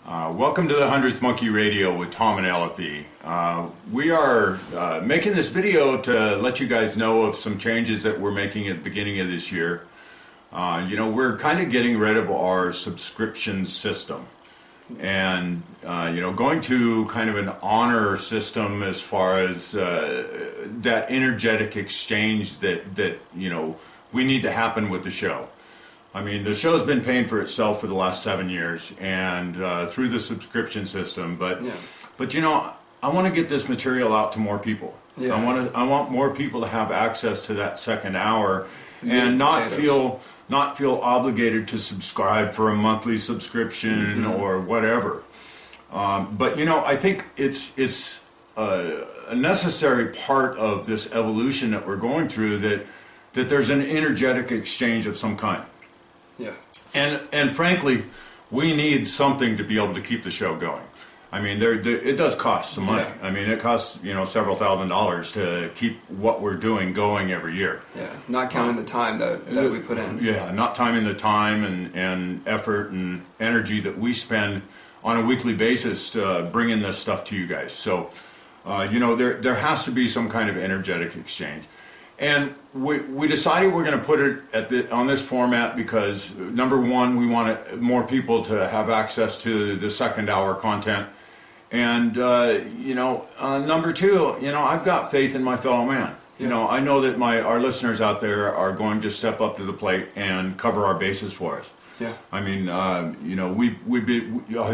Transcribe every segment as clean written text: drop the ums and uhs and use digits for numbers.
Welcome to the 100th Monkey Radio with Tom and LFE. We are making this video to let you guys know of some changes that we're making at the beginning of this year. We're kind of getting rid of our subscription system and, going to kind of an honor system as far as that energetic exchange that we need to happen with the show. I mean, the show's been paying for itself for the last 7 years, and through the subscription system. But I want to get this material out to more people. Yeah. I want more people to have access to that second hour, and not feel obligated to subscribe for a monthly subscription or whatever. I think it's a necessary part of this evolution that we're going through that there's an energetic exchange of some kind. Yeah. And frankly, we need something to be able to keep the show going. I mean, it does cost some money. Yeah. I mean, it costs, several $1,000s to keep what we're doing going every year. Yeah, not counting the time that we put in. Yeah, not timing the time and effort and energy that we spend on a weekly basis bringing this stuff to you guys. So, there has to be some kind of energetic exchange. And we decided we're going to put it on this format because, number one, we want more people to have access to the second hour content. And, number two, I've got faith in my fellow man. Yeah. I know that our listeners out there are going to step up to the plate and cover our bases for us. Yeah. I mean,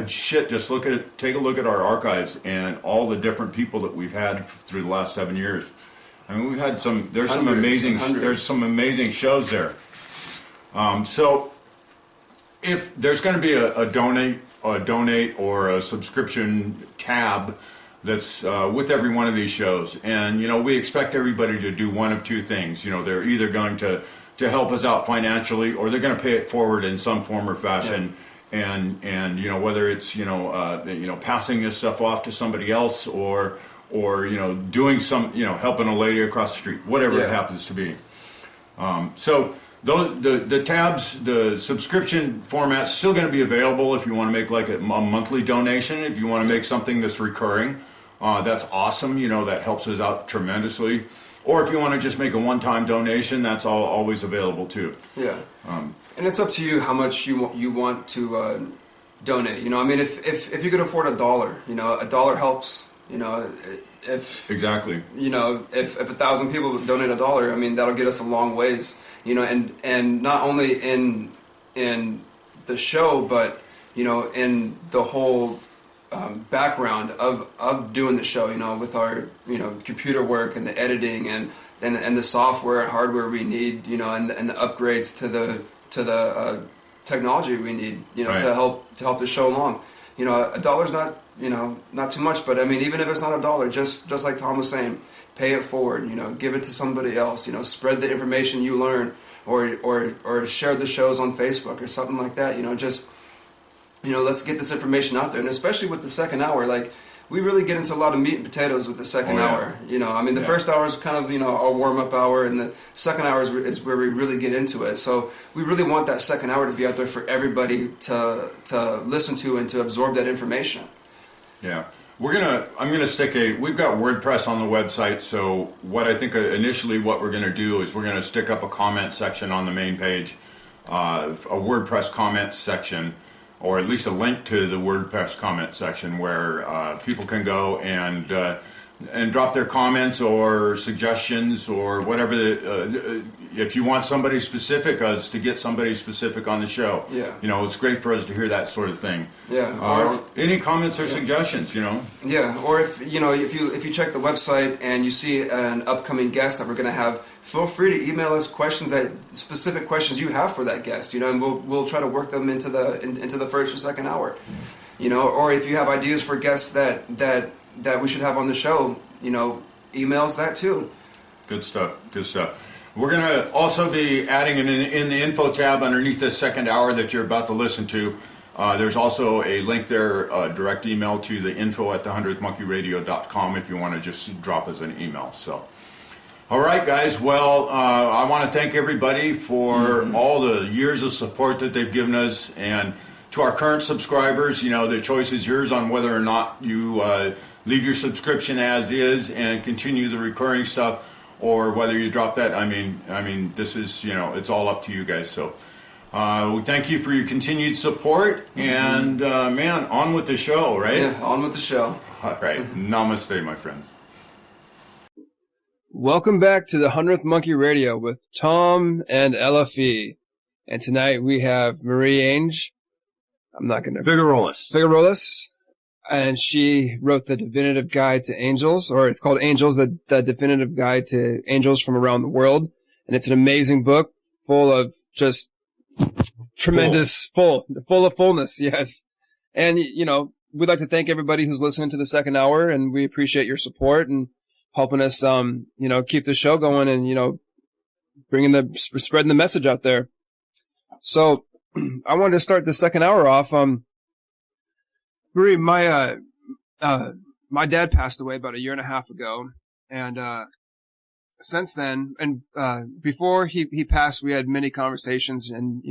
just take a look at our archives and all the different people that we've had through the last 7 years. I mean, we've had there's some amazing shows there. So if there's going to be a donate or a subscription tab that's with every one of these shows, and we expect everybody to do one of two things. They're either going to help us out financially, or they're going to pay it forward in some form or fashion. Yeah. And whether it's passing this stuff off to somebody else or doing some, helping a lady across the street, whatever it happens to be. So the tabs, the subscription format's still going to be available if you want to make like a monthly donation. If you want to make something that's recurring, that's awesome. That helps us out tremendously. Or if you want to just make a one-time donation, that's always available too. Yeah. And it's up to you how much you want to donate. I mean, if you could afford $1, $1 helps. If exactly, if 1,000 people donate $1, I mean that'll get us a long ways. And not only in the show, but in the whole background of doing the show. With our computer work and the editing and the software and hardware we need. And the upgrades to the technology we need. Right. to help the show along. $1's not. Not too much, but I mean, even if it's not $1, just like Tom was saying, pay it forward. Give it to somebody else. Spread the information you learn, or share the shows on Facebook or something like that. Let's get this information out there, and especially with the second hour, like we really get into a lot of meat and potatoes with the second hour. I mean, the first hour is kind of our warm up hour, and the second hour is where we really get into it. So we really want that second hour to be out there for everybody to listen to and to absorb that information. Yeah, we've got WordPress on the website, so what I think initially what we're going to do is we're going to stick up a comment section on the main page, a WordPress comment section, or at least a link to the WordPress comment section where people can go and drop their comments or suggestions or whatever. If you want somebody specific, us to get somebody specific on the show. Yeah. It's great for us to hear that sort of thing. Yeah. Any comments or suggestions, Yeah. Or if you check the website and you see an upcoming guest that we're going to have, feel free to email us specific questions you have for that guest. And we'll try to work them into the first or second hour. Or if you have ideas for guests that we should have on the show, email us that too. Good stuff. We're going to also be adding in the info tab underneath this second hour that you're about to listen to. There's also a link there, direct email to the info@the100thmonkeyradio.com if you want to just drop us an email. So, all right, guys. Well, I want to thank everybody for all the years of support that they've given us, and To our current subscribers, the choice is yours on whether or not you leave your subscription as is and continue the recurring stuff, or whether you drop that. I mean, this is, it's all up to you guys. So we thank you for your continued support, and man, on with the show, right? Yeah, on with the show. All right. Namaste, my friend. Welcome back to the 100th Monkey Radio with Tom and Ella Fee. And tonight we have Marie-Ange. I'm not going to... Faugerolas. And she wrote The Definitive Guide to Angels, or it's called Angels, the Definitive Guide to Angels from Around the World. And it's an amazing book full of just tremendous, full of fullness, yes. And, we'd like to thank everybody who's listening to the second hour, and we appreciate your support and helping us, keep the show going and, spreading the message out there. So I wanted to start the second hour off. Marie, my dad passed away about 1.5 years ago, and since then, and before he passed, we had many conversations, and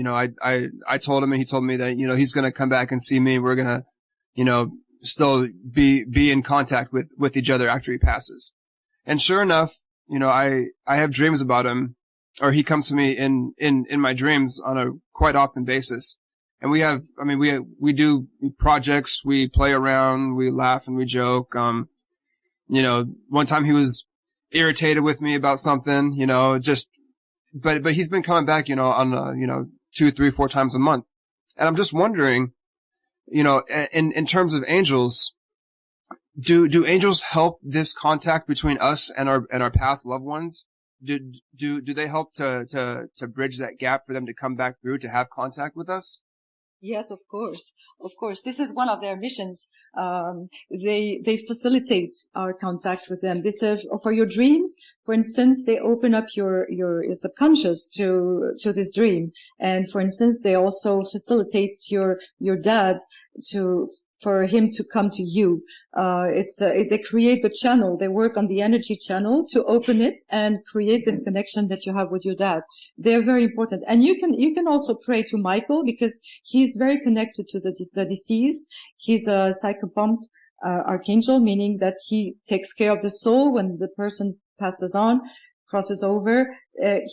I told him, and he told me that he's going to come back and see me. We're going to still be in contact with each other after he passes. And sure enough, I have dreams about him, or he comes to me in my dreams on a quite often basis. And we do projects, we play around, we laugh and we joke. One time he was irritated with me about something, but he's been coming back, on 2, 3, 4 times a month. And I'm just wondering, in terms of angels, do angels help this contact between us and our past loved ones? Do they help to bridge that gap for them to come back through to have contact with us? Yes, of course. Of course. This is one of their missions. They facilitate our contacts with them. This for your dreams, for instance, they open up your subconscious to this dream. And for instance, they also facilitate your dad for him to come to you. They create the channel. They work on the energy channel to open it and create this connection that you have with your dad. They're very important. And you can also pray to Michael, because he's very connected to the deceased. He's a psychopumped archangel, meaning that he takes care of the soul when the person passes on, crosses over.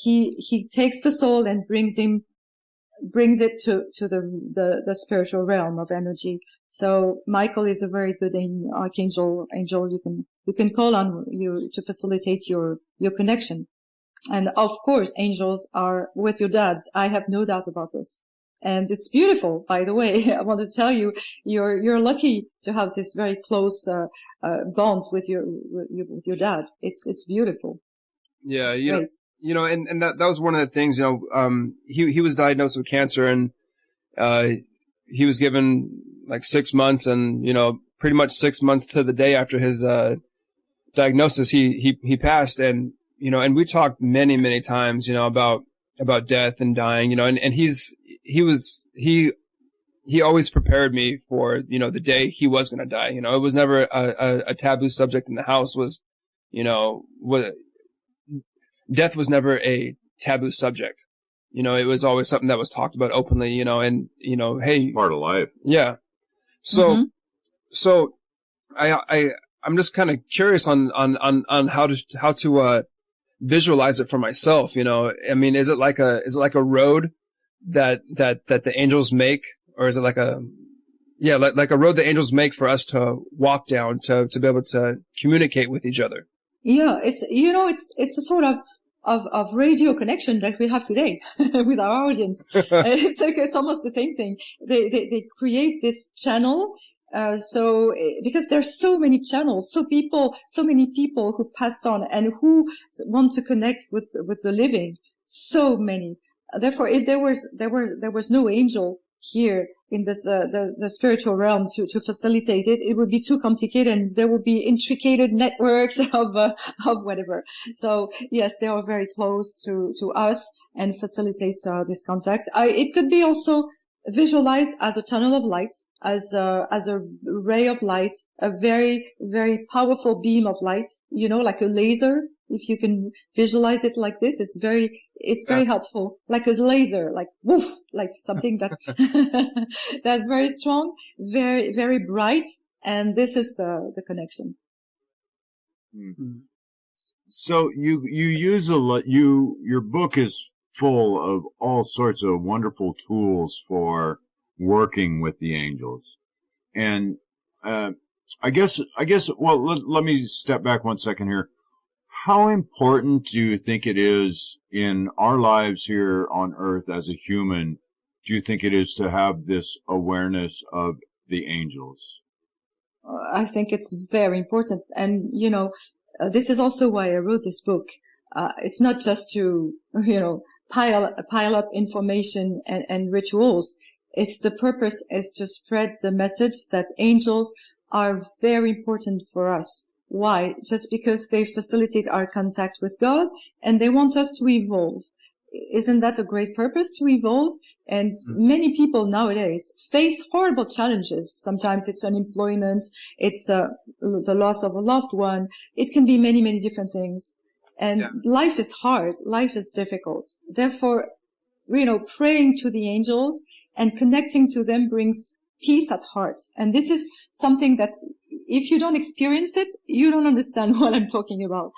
He takes the soul and brings it to the spiritual realm of energy. So Michael is a very good archangel. You can call on you to facilitate your connection. And of course, angels are with your dad. I have no doubt about this. And it's beautiful, by the way. I want to tell you, you're lucky to have this very close bond with your dad. It's beautiful. Yeah, it's great. And that was one of the things. He was diagnosed with cancer, and he was given like 6 months, and pretty much 6 months to the day after his diagnosis, he passed. And and we talked many times, about death and dying, and he always prepared me for the day he was going to die. It was never a taboo subject in the house. Death was never a taboo subject. It was always something that was talked about openly. And hey, it's part of life. Yeah. So I'm just kind of curious on how to visualize it for myself. Is it like a road that the angels make, or is it like a road the angels make for us to walk down to be able to communicate with each other? Yeah, it's a sort of radio connection that we have today with our audience. It's almost the same thing. They create this channel. Because there's so many channels, so many people who passed on and who want to connect with the living, so many. Therefore, if there was no angel here in this the spiritual realm to facilitate it, it would be too complicated, and there would be intricate networks of whatever. So yes, they are very close to us and facilitate this contact. It could be also visualized as a tunnel of light, as a ray of light, a very, very powerful beam of light, like a laser If you can visualize it like this, it's very helpful. Like a laser, like woof, like something that that's very strong, very, very bright. And this is the connection. Mm-hmm. So you use your book is full of all sorts of wonderful tools for working with the angels. And I guess well, let me step back one second here. How important do you think it is in our lives here on earth as a human, do you think it is to have this awareness of the angels? I think it's very important. And, this is also why I wrote this book. It's not just to, pile up information and rituals. The purpose is to spread the message that angels are very important for us. Why? Just because they facilitate our contact with God and they want us to evolve. Isn't that a great purpose, to evolve? And many people nowadays face horrible challenges. Sometimes it's unemployment, it's the loss of a loved one. It can be many, many different things. And life is hard. Life is difficult. Therefore, praying to the angels and connecting to them brings peace at heart. And this is something that if you don't experience it, you don't understand what I'm talking about.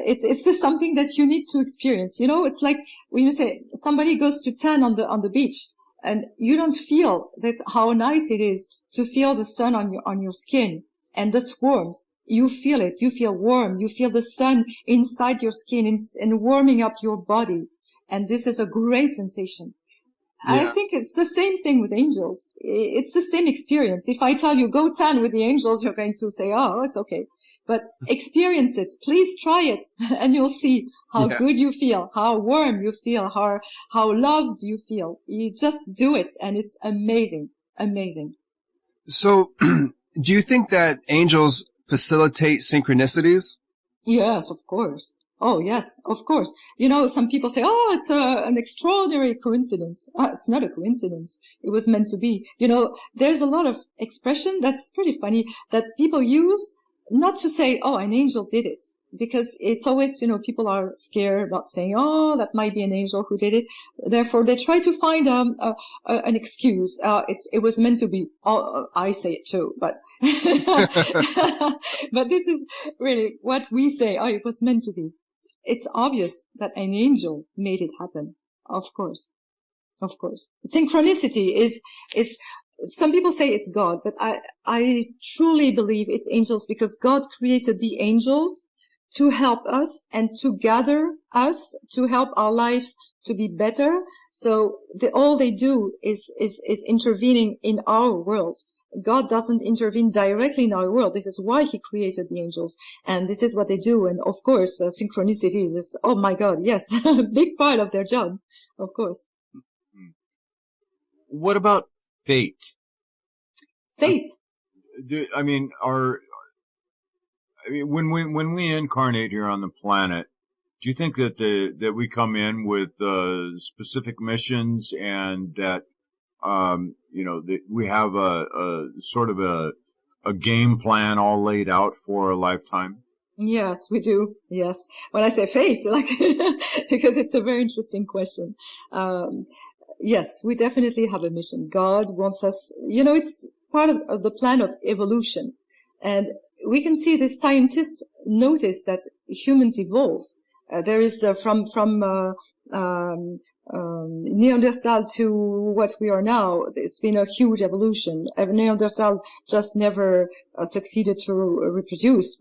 It's just something that you need to experience. It's like when you say somebody goes to tan on the beach and you don't feel that's how nice it is to feel the sun on your skin and this warmth. You feel it. You feel warm. You feel the sun inside your skin and warming up your body. And this is a great sensation. Yeah. I think it's the same thing with angels. It's the same experience. If I tell you go tan with the angels, you're going to say, oh, it's okay. But experience it. Please try it and you'll see how good you feel, how warm you feel, how loved you feel. You just do it and it's amazing. Amazing. So do you think that angels facilitate synchronicities? Yes, of course. Oh, yes, of course. Some people say, oh, it's an extraordinary coincidence. It's not a coincidence. It was meant to be. There's a lot of expression that's pretty funny that people use not to say, oh, an angel did it. Because it's always, people are scared about saying, oh, that might be an angel who did it. Therefore, they try to find an excuse. It was meant to be. Oh, I say it too, but but this is really what we say. Oh, it was meant to be. It's obvious that an angel made it happen. Of course. Of course. Synchronicity is some people say it's God, but I truly believe it's angels because God created the angels to help us and to gather us, to help our lives to be better. So all they do is intervening in our world. God doesn't intervene directly in our world. This is why he created the angels. And this is what they do. And of course, synchronicities is, oh my God, yes, a big part of their job, of course. What about fate? Fate? When we incarnate here on the planet, do you think that we come in with specific missions and that that we have a sort of a game plan all laid out for a lifetime? Yes, we do. Yes. When I say fate, because it's a very interesting question. Yes, we definitely have a mission. God wants us, it's part of the plan of evolution. And we can see the scientists notice that humans evolve. There is from Neanderthal to what we are now. It's been a huge evolution. Neanderthal just never succeeded to reproduce,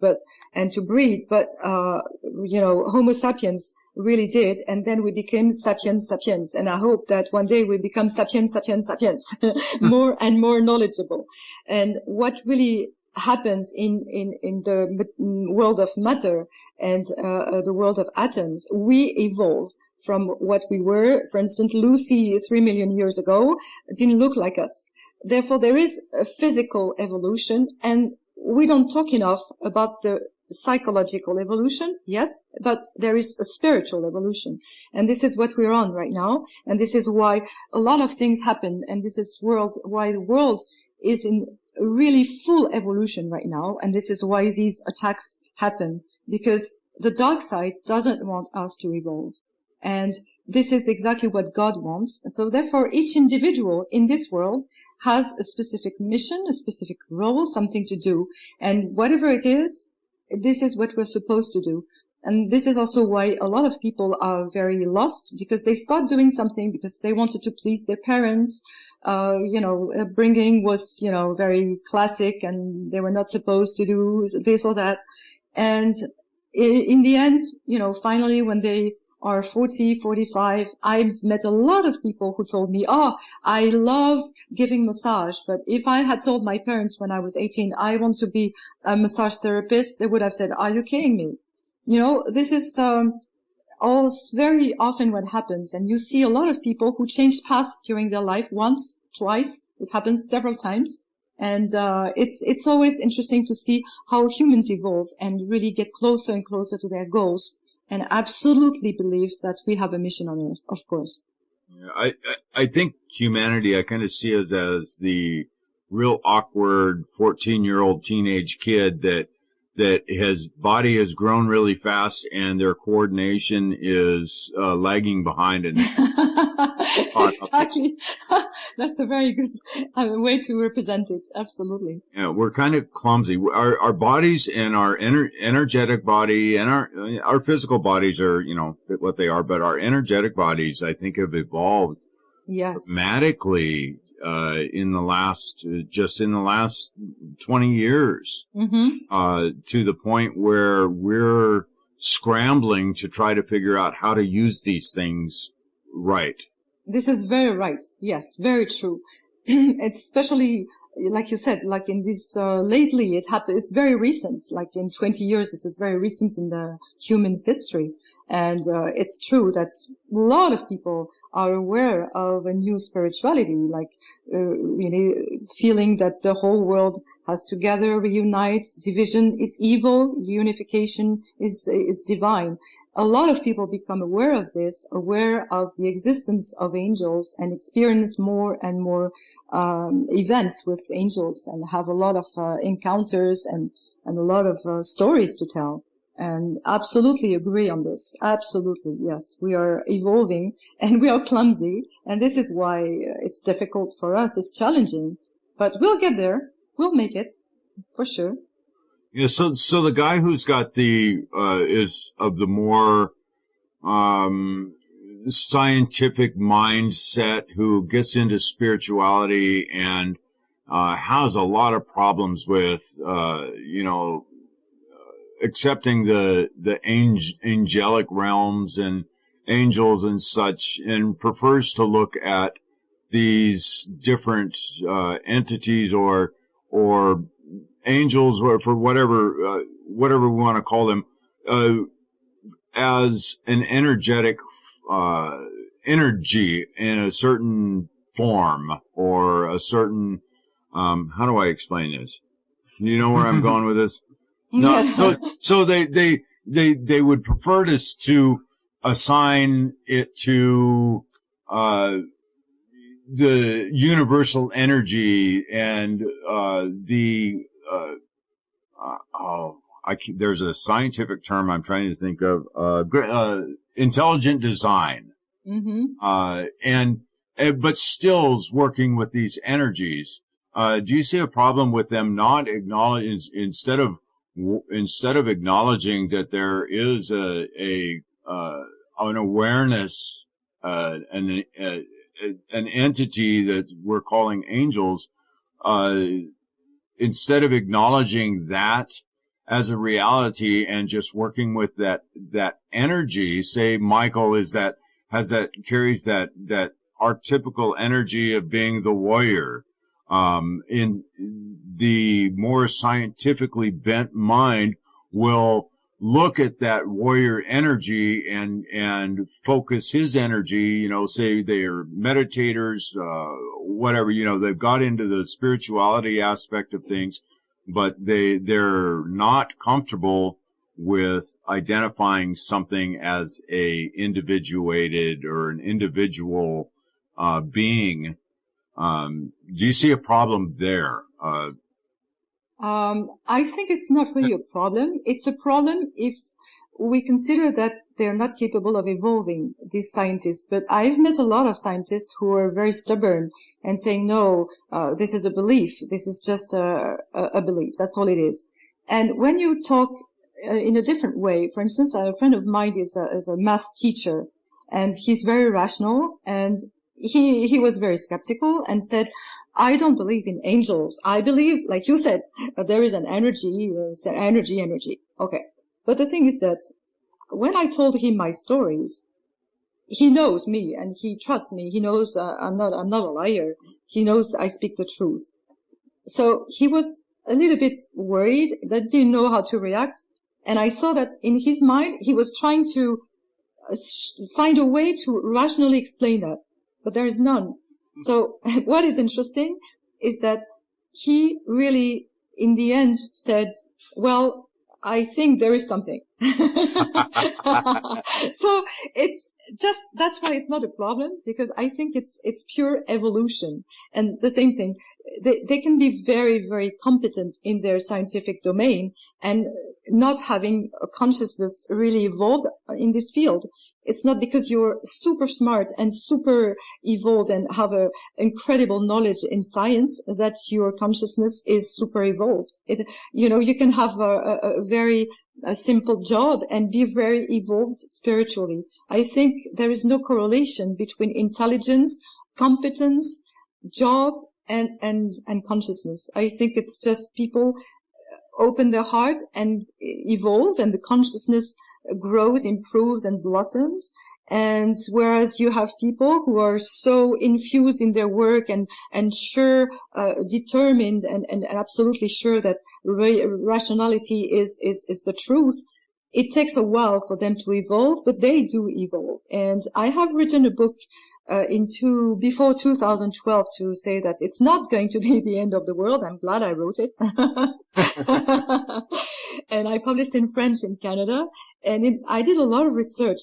and to breed, but Homo sapiens really did, and then we became sapiens sapiens. And I hope that one day we become sapiens sapiens sapiens, more and more knowledgeable. And what really happens in the world of matter and the world of atoms, we evolve from what we were. For instance, Lucy 3 million years ago didn't look like us. Therefore, there is a physical evolution, and we don't talk enough about the psychological evolution, yes, but there is a spiritual evolution. And this is what we're on right now. And this is why a lot of things happen. And this is why the world is in really full evolution right now. And this is why these attacks happen, because the dark side doesn't want us to evolve. And this is exactly what God wants. So therefore, each individual in this world has a specific mission, a specific role, something to do. And whatever it is, this is what we're supposed to do. And this is also why a lot of people are very lost, because they start doing something because they wanted to please their parents. Bringing was, very classic, and they were not supposed to do this or that. And in the end, finally, when they are 40, 45, I've met a lot of people who told me, oh, I love giving massage, but if I had told my parents when I was 18, I want to be a massage therapist, they would have said, are you kidding me? This is all very often what happens. And you see a lot of people who change path during their life once, twice. It happens several times. And it's always interesting to see how humans evolve and really get closer and closer to their goals. And absolutely believe that we have a mission on Earth, of course. Yeah, I think humanity, I kind of see it as the real awkward 14-year-old teenage kid that his body has grown really fast and their coordination is lagging behind. And exactly. That's a very good way to represent it. Absolutely. Yeah, we're kind of clumsy. Our bodies and our energetic body and our physical bodies are, what they are, but our energetic bodies, I think, have evolved dramatically in the last 20 years, to the point where we're scrambling to try to figure out how to use these things right. This is very right. Yes, very true. It's especially, like you said, like in this, lately it happened, it's very recent, like in 20 years, this is very recent in the human history. And it's true that a lot of people are aware of a new spirituality, like feeling that the whole world has together reunite. Division is evil, unification is divine. A lot of people become aware of this, aware of the existence of angels, and experience more and more events with angels, and have a lot of encounters and a lot of stories to tell. And absolutely agree on this. Absolutely, yes. We are evolving and we are clumsy, and this is why it's difficult for us. It's challenging, but we'll get there. We'll make it, for sure. Yeah. So the guy who's got is of the more scientific mindset, who gets into spirituality and has a lot of problems with accepting the angelic realms and angels and such, and prefers to look at these different entities or angels, or for whatever we want to call them, as an energetic energy in a certain form, or a certain how do I explain this? You know where I'm going with this? No, so they would prefer us to assign it to the universal energy and there's a scientific term I'm trying to think of, intelligent design, but stills working with these energies. Do you see a problem with them not acknowledging, instead of acknowledging that there is an awareness, an entity that we're calling angels, instead of acknowledging that as a reality and just working with that energy? Say Michael carries that archetypical energy of being the warrior. In the more scientifically bent mind will look at that warrior energy and focus his energy, say they're meditators, whatever, they've got into the spirituality aspect of things, but they're not comfortable with identifying something as a individuated or an individual being. Do you see a problem there? I think it's not really a problem. It's a problem if we consider that they're not capable of evolving, these scientists. But I've met a lot of scientists who are very stubborn and saying, no, this is a belief. This is just a belief. That's all it is. And when you talk in a different way, for instance, a friend of mine is a math teacher, and he's very rational, and he was very skeptical and said, I don't believe in angels. I believe, like you said, there is an energy, energy. Okay. But the thing is that when I told him my stories, he knows me and he trusts me. He knows I'm not a liar. He knows I speak the truth. So he was a little bit worried, that didn't know how to react. And I saw that in his mind, he was trying to find a way to rationally explain that, but there is none. So what is interesting is that he really, in the end, said, well, I think there is something. So it's just, that's why it's not a problem, because I think it's pure evolution. And the same thing, they can be very, very competent in their scientific domain and not having a consciousness really evolved in this field. It's not because you're super smart and super evolved and have a incredible knowledge in science that your consciousness is super evolved. You can have a very simple job and be very evolved spiritually. I think there is no correlation between intelligence, competence, job, and consciousness. I think it's just people open their heart and evolve, and the consciousness grows, improves, and blossoms. And whereas you have people who are so infused in their work and sure, determined and absolutely sure that rationality is the truth, it takes a while for them to evolve, but they do evolve. And I have written a book before 2012 to say that it's not going to be the end of the world. I'm glad I wrote it. And I published in French in Canada. And I did a lot of research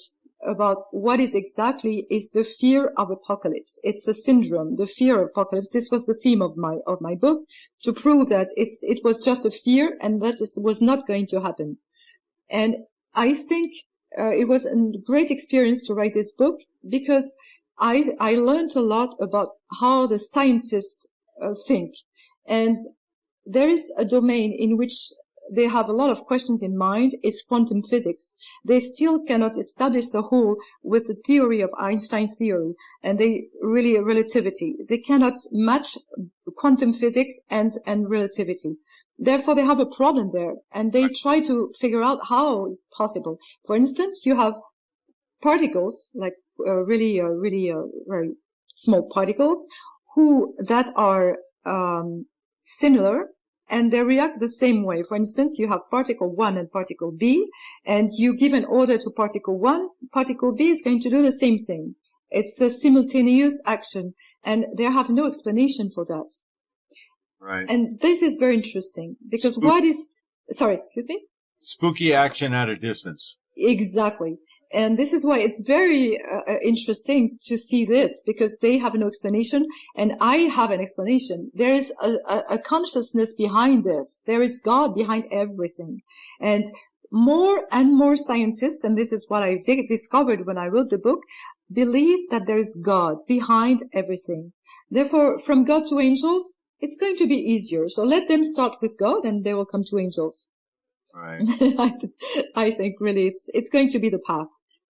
about what is the fear of apocalypse. It's a syndrome, the fear of apocalypse. This was the theme of my book, to prove that it was just a fear and that it was not going to happen. And I think it was a great experience to write this book, because I learned a lot about how the scientists think. And there is a domain in which they have a lot of questions in mind, is quantum physics. They still cannot establish the whole with the theory of Einstein's theory, and relativity. They cannot match quantum physics and relativity. Therefore, they have a problem there, and they try to figure out how it's possible. For instance, you have particles, like really very small particles, that are similar, and they react the same way. For instance, you have particle 1 and particle B, and you give an order to particle 1, particle B is going to do the same thing. It's a simultaneous action, and they have no explanation for that. Right. And this is very interesting, because sorry, excuse me? Spooky action at a distance. Exactly. And this is why it's very interesting to see this, because they have no explanation and I have an explanation. There is a consciousness behind this. There is God behind everything. And more and more scientists, and this is what I discovered when I wrote the book, believe that there is God behind everything. Therefore, from God to angels, it's going to be easier. So let them start with God and they will come to angels. Right. I think really it's going to be the path,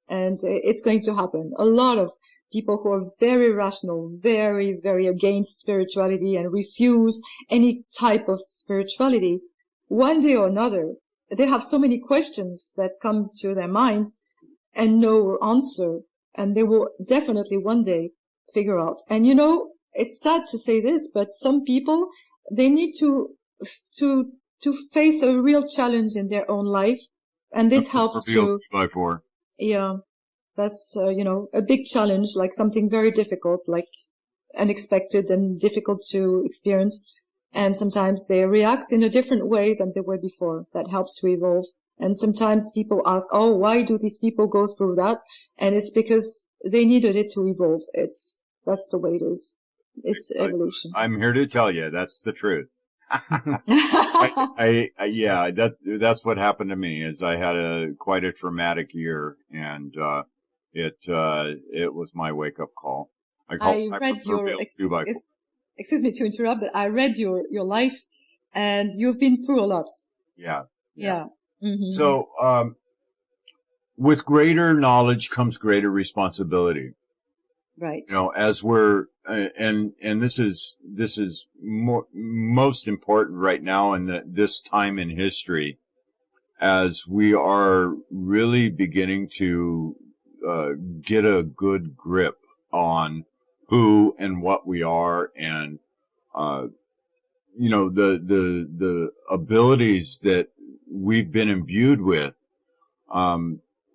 and it's going to happen. A lot of people who are very rational, very, very against spirituality and refuse any type of spirituality, one day or another, they have so many questions that come to their mind and no answer, and they will definitely one day figure out. And it's sad to say this, but some people, they need to face a real challenge in their own life, and this helps to. 2x4. Yeah, that's a big challenge, like something very difficult, like unexpected and difficult to experience, and sometimes they react in a different way than they were before. That helps to evolve. And sometimes people ask, oh, why do these people go through that? And it's because they needed it to evolve. That's the way it is. It's evolution. I'm here to tell you that's the truth. Yeah, that's what happened to me. Is I had quite a traumatic year, and it was my wake up call. I I read your, proverbial two by four. excuse me to interrupt, but I read your life, and you've been through a lot. Yeah, Yeah. Mm-hmm. So, with greater knowledge comes greater responsibility. Right. You know, as we're and this is most important right now in this time in history, as we are really beginning to get a good grip on who and what we are, and you know, the abilities that we've been imbued with.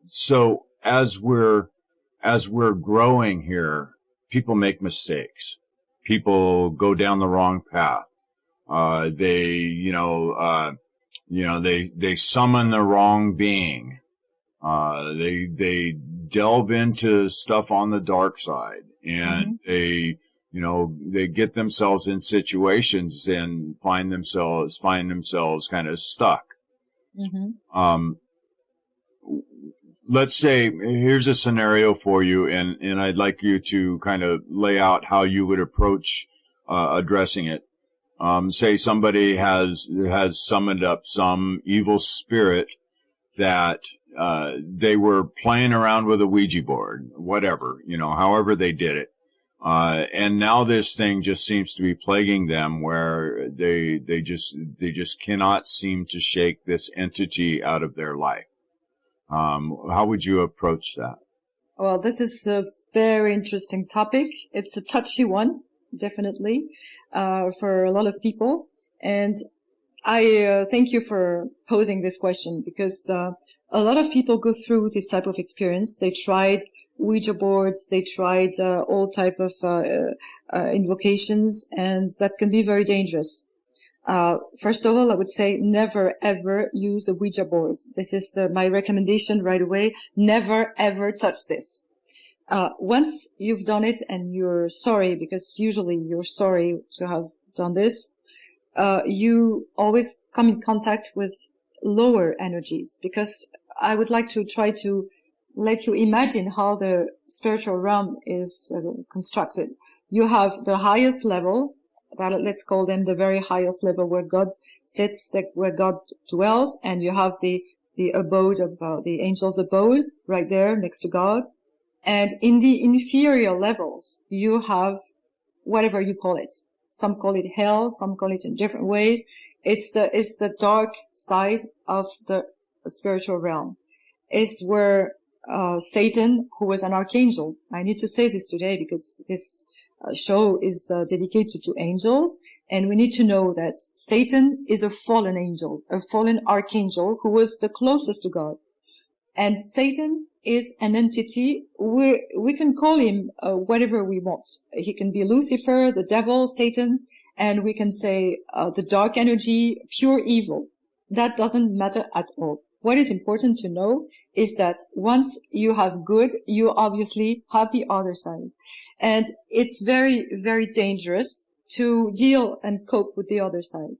So as we're growing here, people make mistakes. People go down the wrong path. They summon the wrong being. They delve into stuff on the dark side, and they get themselves in situations and find themselves kind of stuck. Let's say here's a scenario for you, and I'd like you to kind of lay out how you would approach addressing it. Say somebody has summoned up some evil spirit that they were playing around with a Ouija board, whatever, however they did it. And now this thing just seems to be plaguing them, where they just cannot seem to shake this entity out of their life. How would you approach that? Well, this is a very interesting topic. It's a touchy one, definitely, for a lot of people. And I thank you for posing this question, because a lot of people go through this type of experience. They tried Ouija boards, they tried all type of invocations, and that can be very dangerous. First of all, I would say never ever use a Ouija board. This is my recommendation right away. Never ever touch this. Once you've done it and you're sorry, because usually you're sorry to have done this, you always come in contact with lower energies, because I would like to try to let you imagine how the spiritual realm is constructed. You have the highest level, let's call them the very highest level, where God sits, where God dwells, and you have the abode of the angel's abode right there next to God. And in the inferior levels, you have whatever you call it. Some call it hell, some call it in different ways. It's the dark side of the spiritual realm. It's where Satan, who was an archangel. I need to say this today because this show is dedicated to angels, and we need to know that Satan is a fallen angel, a fallen archangel who was the closest to God. And Satan is an entity. We can call him whatever we want. He can be Lucifer, the devil, Satan, and we can say the dark energy, pure evil. That doesn't matter at all. What is important to know is that once you have good, you obviously have the other side. And it's very, very dangerous to deal and cope with the other side.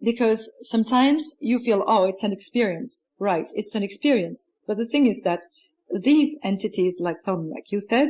Because sometimes you feel, oh, it's an experience. Right, it's an experience. But the thing is that these entities, like Tom, like you said,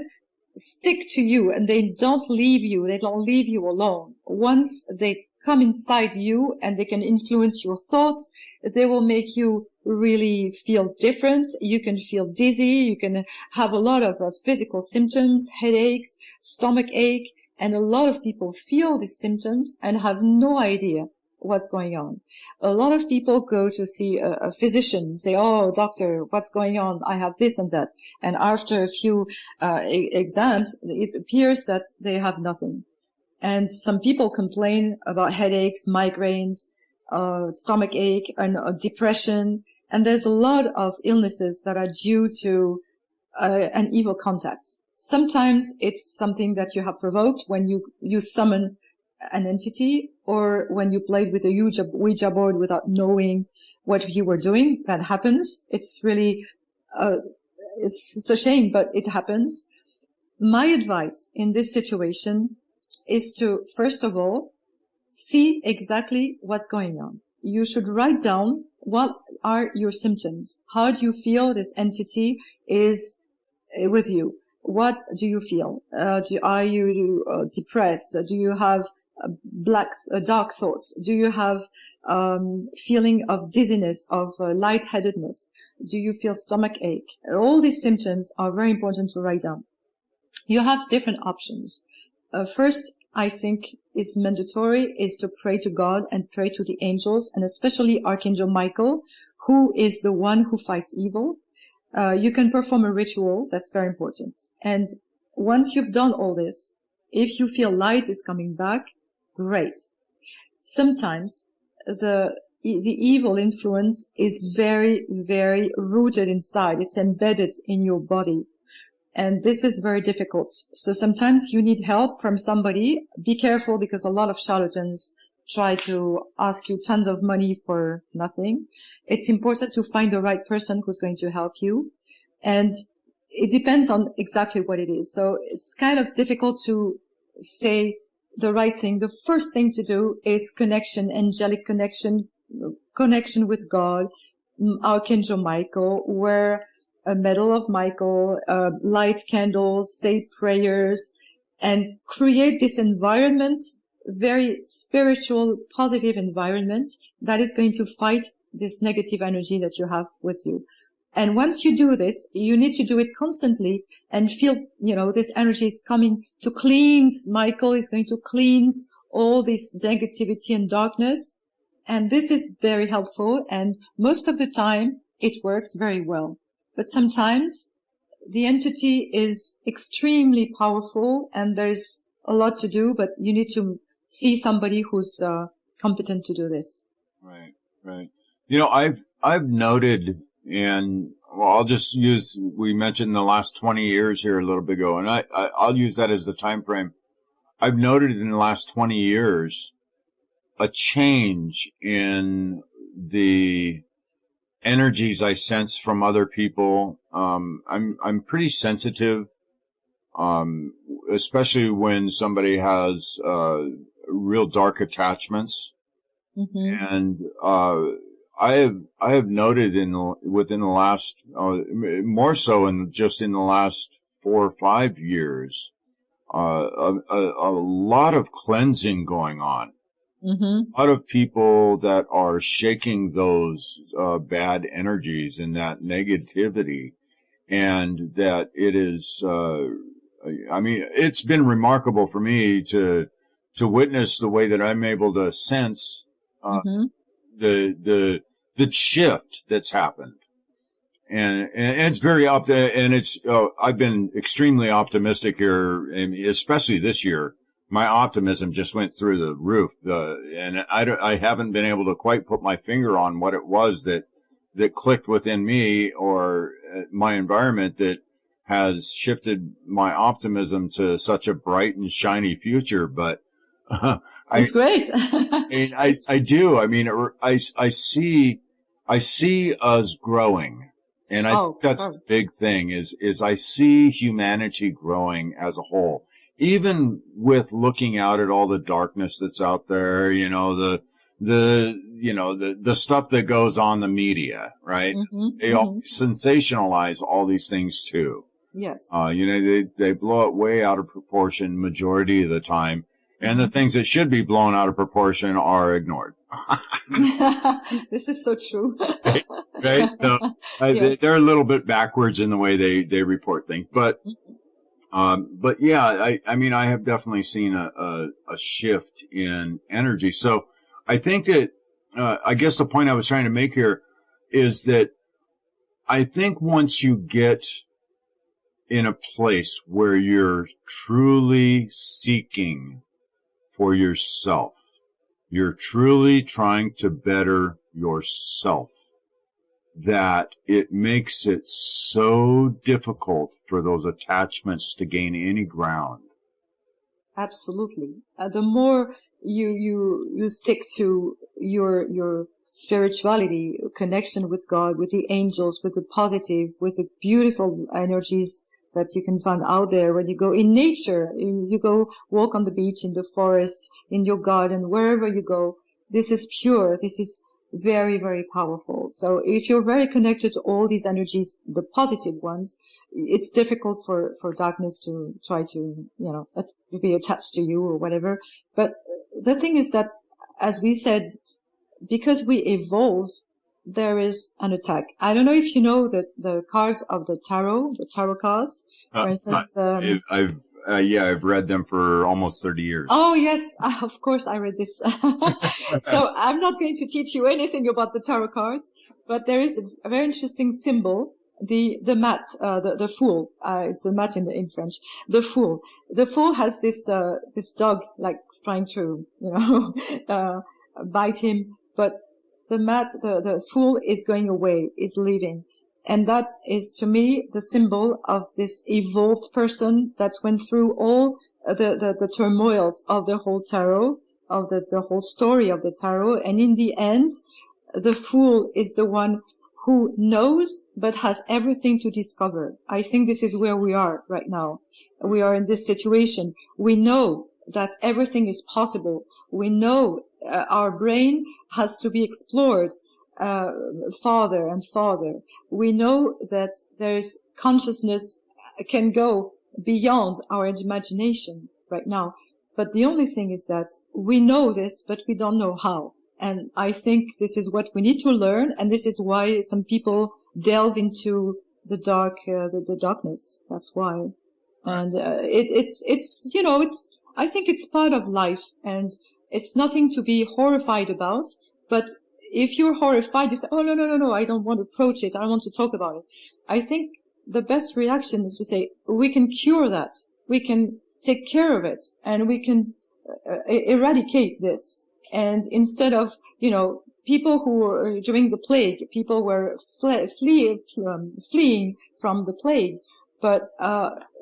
stick to you, and they don't leave you. They don't leave you alone. Once they come inside you and they can influence your thoughts, they will make you really feel different. You can feel dizzy. You can have a lot of physical symptoms, headaches, stomach ache, and a lot of people feel these symptoms and have no idea what's going on. A lot of people go to see a physician, say, oh, doctor, what's going on? I have this and that. And after a few exams, it appears that they have nothing. And some people complain about headaches, migraines, stomach ache, and depression. And there's a lot of illnesses that are due to an evil contact. Sometimes it's something that you have provoked when you summon an entity, or when you played with a Ouija board without knowing what you were doing. That happens. It's really, it's a shame, but it happens. My advice in this situation is to, first of all, see exactly what's going on. You should write down what are your symptoms. How do you feel this entity is with you? What do you feel? Are you depressed? Do you have dark thoughts? Do you have feeling of dizziness, of lightheadedness? Do you feel stomach ache? All these symptoms are very important to write down. You have different options. First, I think is mandatory is to pray to God and pray to the angels, and especially Archangel Michael, who is the one who fights evil. You can perform a ritual. That's very important. And once you've done all this, if you feel light is coming back, great. Sometimes the evil influence is very, very rooted inside. It's embedded in your body. And this is very difficult. So sometimes you need help from somebody. Be careful, because a lot of charlatans try to ask you tons of money for nothing. It's important to find the right person who's going to help you. And it depends on exactly what it is. So it's kind of difficult to say the right thing. The first thing to do is connection, angelic connection with God, Archangel Michael, wear a medal of Michael, light candles, say prayers, and create this environment, very spiritual, positive environment that is going to fight this negative energy that you have with you. And once you do this, you need to do it constantly and feel, this energy is coming to cleanse. Michael is going to cleanse all this negativity and darkness. And this is very helpful. And most of the time, it works very well. But sometimes the entity is extremely powerful and there's a lot to do, but you need to see somebody who's competent to do this. Right, right. I've noted, and I'll just use, we mentioned the last 20 years here a little bit ago, and I'll use that as the time frame. I've noted in the last 20 years a change in the energies I sense from other people. I'm pretty sensitive, especially when somebody has real dark attachments. Mm-hmm. And I have noted within the last more so in the last 4 or 5 years a lot of cleansing going on. Mm-hmm. A lot of people that are shaking those bad energies and that negativity, and that it is. It's been remarkable for me to witness the way that I'm able to sense mm-hmm. the shift that's happened, and it's very and it's. I've been extremely optimistic here, especially this year. My optimism just went through the roof, and I haven't been able to quite put my finger on what it was that clicked within me or my environment that has shifted my optimism to such a bright and shiny future. But it's great. I do. I see us growing, and I think that's the big thing. Is I see humanity growing as a whole. Even with looking out at all the darkness that's out there, the stuff that goes on the media, right? Mm-hmm, they all sensationalize all these things too. Yes. They blow it way out of proportion majority of the time, and the things that should be blown out of proportion are ignored. This is so true. Right? So, yes. They're a little bit backwards in the way they report things, but yeah, I have definitely seen a shift in energy. So I think that, I guess the point I was trying to make here is that I think once you get in a place where you're truly seeking for yourself, you're truly trying to better yourself, that it makes it so difficult for those attachments to gain any ground. Absolutely. The more you stick to your spirituality, connection with God, with the angels, with the positive, with the beautiful energies that you can find out there when you go in nature. You go walk on the beach, in the forest, in your garden, wherever you go. This is pure. This is very, very powerful. So if you're very connected to all these energies, the positive ones, it's difficult for darkness to try to, be attached to you or whatever. But the thing is that, as we said, because we evolve, there is an attack. I don't know if you know the cards of the tarot cards. For instance, I've read them for almost 30 years. Oh, yes. Of course, I read this. So I'm not going to teach you anything about the tarot cards, but there is a very interesting symbol, the mat, the fool. It's a mat in French. The fool. The fool has this dog, like, trying to, bite him, but the fool is going away, is leaving. And that is, to me, the symbol of this evolved person that went through all the turmoils of the whole tarot, of the whole story of the tarot. And in the end, the fool is the one who knows but has everything to discover. I think this is where we are right now. We are in this situation. We know that everything is possible. We know our brain has to be explored farther and farther. We know that there's consciousness can go beyond our imagination right now. But the only thing is that we know this, but we don't know how. And I think this is what we need to learn, and this is why some people delve into the darkness. That's why. And I think it's part of life, and it's nothing to be horrified about. But if you're horrified, you say, oh, no, I don't want to approach it. I don't want to talk about it. I think the best reaction is to say, we can cure that. We can take care of it, and we can eradicate this. And instead of, people who were during the plague, people were fleeing from the plague, but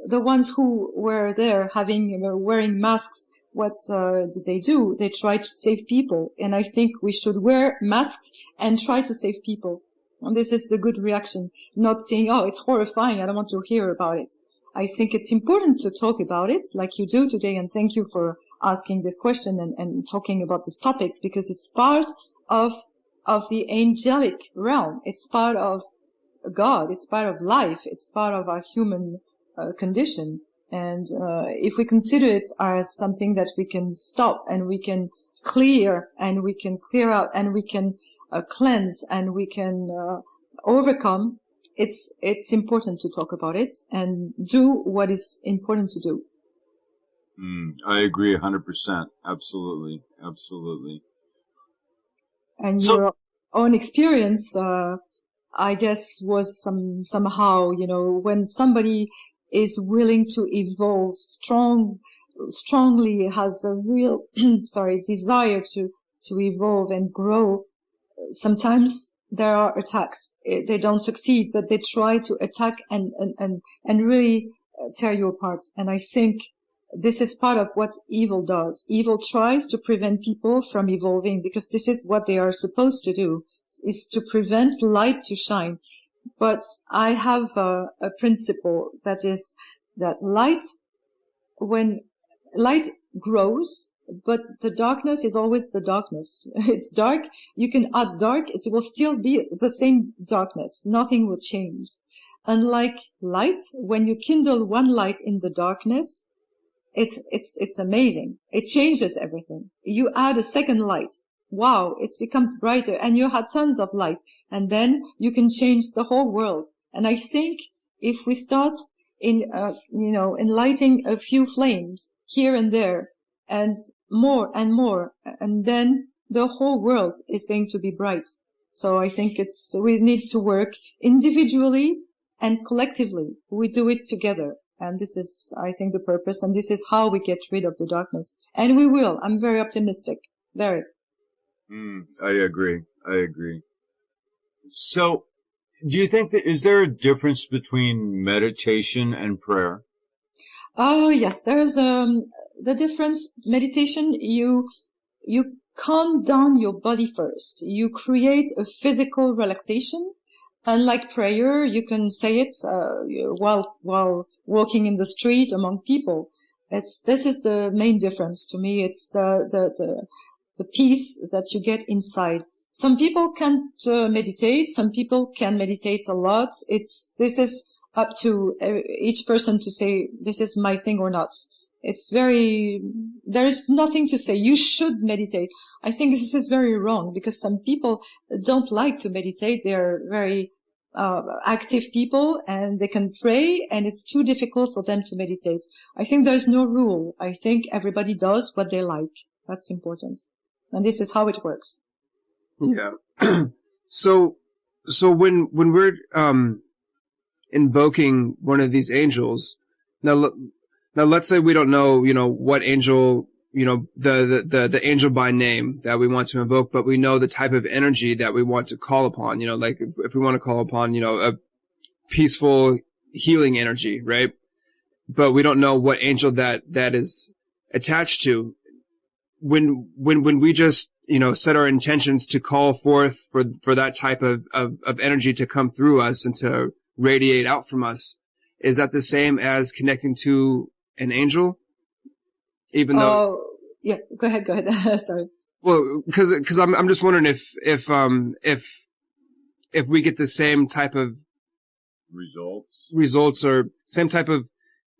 the ones who were there wearing masks, what did they do? They tried to save people. And I think we should wear masks and try to save people. And this is the good reaction, not saying, oh, it's horrifying, I don't want to hear about it. I think it's important to talk about it like you do today, and thank you for asking this question and talking about this topic, because it's part of the angelic realm. It's part of God. It's part of life. It's part of our human condition. And if we consider it as something that we can stop and we can clear and we can clear out and we can cleanse and we can overcome, it's important to talk about it and do what is important to do. I agree 100%. Absolutely. And your own experience, I guess, was somehow, when somebody is willing to evolve strongly, has a real, desire to evolve and grow, sometimes there are attacks. They don't succeed, but they try to attack and really tear you apart. And I think this is part of what evil does. Evil tries to prevent people from evolving, because this is what they are supposed to do, is to prevent light to shine. But I have a principle that is that when light grows, but the darkness is always the darkness. It's dark. You can add dark. It will still be the same darkness. Nothing will change. Unlike light, when you kindle one light in the darkness, it's amazing. It changes everything. You add a second light. Wow, it becomes brighter, and you had tons of light, and then you can change the whole world. And I think if we start in lighting a few flames here and there, and more, and then the whole world is going to be bright. So I think we need to work individually and collectively. We do it together. And this is, I think, the purpose, and this is how we get rid of the darkness. And we will. I'm very optimistic. Very. I agree. So, do you think is there a difference between meditation and prayer? Oh, yes, there's the difference. Meditation, you calm down your body first. You create a physical relaxation, Unlike prayer, you can say it while walking in the street among people. This is the main difference to me. It's the peace that you get inside. Some people can't meditate. Some people can meditate a lot. This is up to each person to say this is my thing or not. There is nothing to say you should meditate. I think this is very wrong because some people don't like to meditate. They're very active people and they can pray and it's too difficult for them to meditate. I think there's no rule. I think everybody does what they like. That's important. And this is how it works. Yeah. So when we're invoking one of these angels, now let's say we don't know, what angel, the angel by name that we want to invoke, but we know the type of energy that we want to call upon, like if we want to call upon, a peaceful healing energy, right? But we don't know what angel that is attached to. When we just, set our intentions to call forth for that type of energy to come through us and to radiate out from us, is that the same as connecting to an angel? Even though, yeah, go ahead. Sorry. Well, because I'm just wondering if we get the same type of results or same type of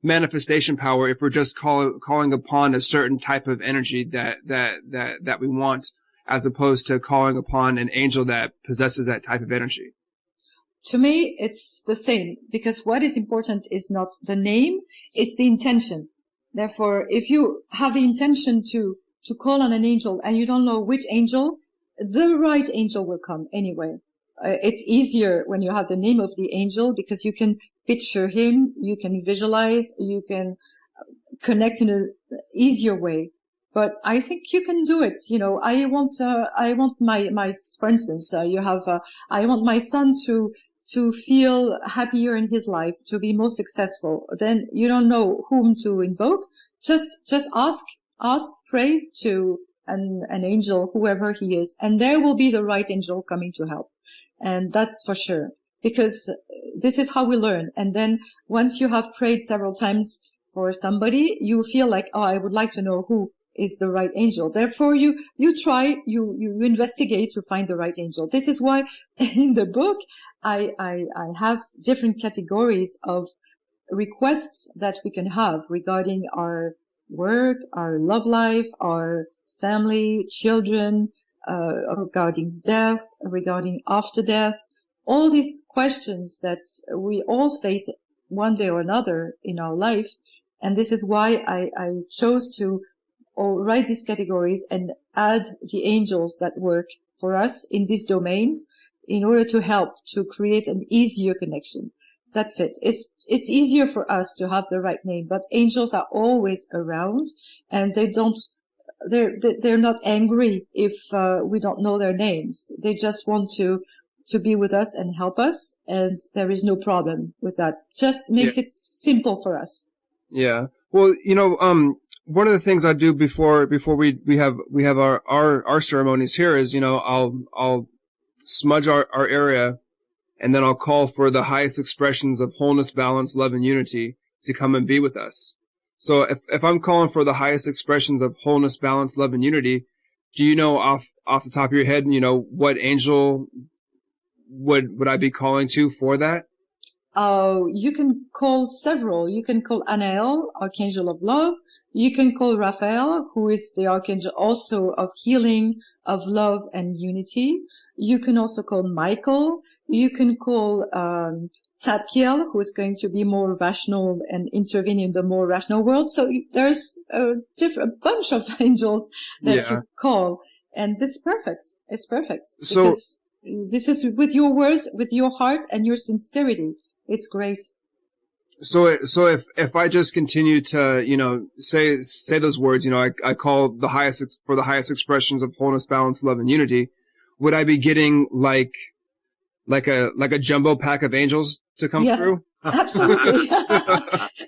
manifestation power if we're just calling upon a certain type of energy that we want, as opposed to calling upon an angel that possesses that type of energy. To me, it's the same, because what is important is not the name, it's the intention. Therefore, if you have the intention to call on an angel and you don't know which angel, the right angel will come anyway. It's easier when you have the name of the angel because you can picture him, you can visualize, you can connect in an easier way. But I think you can do it. I want my, for instance, I want my son to feel happier in his life, to be more successful. Then you don't know whom to invoke. Just ask, pray to an angel, whoever he is, and there will be the right angel coming to help. And that's for sure, because this is how we learn. And then once you have prayed several times for somebody, you feel like, oh, I would like to know who is the right angel. Therefore, you investigate to find the right angel. This is why in the book, I have different categories of requests that we can have regarding our work, our love life, our family, children, regarding death, regarding after death, all these questions that we all face one day or another in our life. And this is why I chose to write these categories and add the angels that work for us in these domains in order to help to create an easier connection. That's it. It's easier for us to have the right name, but angels are always around and they're not angry if we don't know their names. They just want to be with us and help us, and there is no problem with that. Just makes it simple for us. Yeah. Well, one of the things I do before we have our ceremonies here is, I'll smudge our area, and then I'll call for the highest expressions of wholeness, balance, love, and unity to come and be with us. So if I'm calling for the highest expressions of wholeness, balance, love, and unity, do you know off the top of your head, what angel would I be calling to for that? You can call several. You can call Anael, Archangel of Love. You can call Raphael, who is the Archangel also of healing, of love and unity. You can also call Michael. You can call Tzadkiel, who is going to be more rational and intervene in the more rational world. So there's a bunch of angels that you call. And this is perfect. It's perfect. Because this is with your words, with your heart and your sincerity. It's great. So if I just continue to, say those words, I call for the highest expressions of wholeness, balance, love, and unity, would I be getting like a jumbo pack of angels to come through? Absolutely.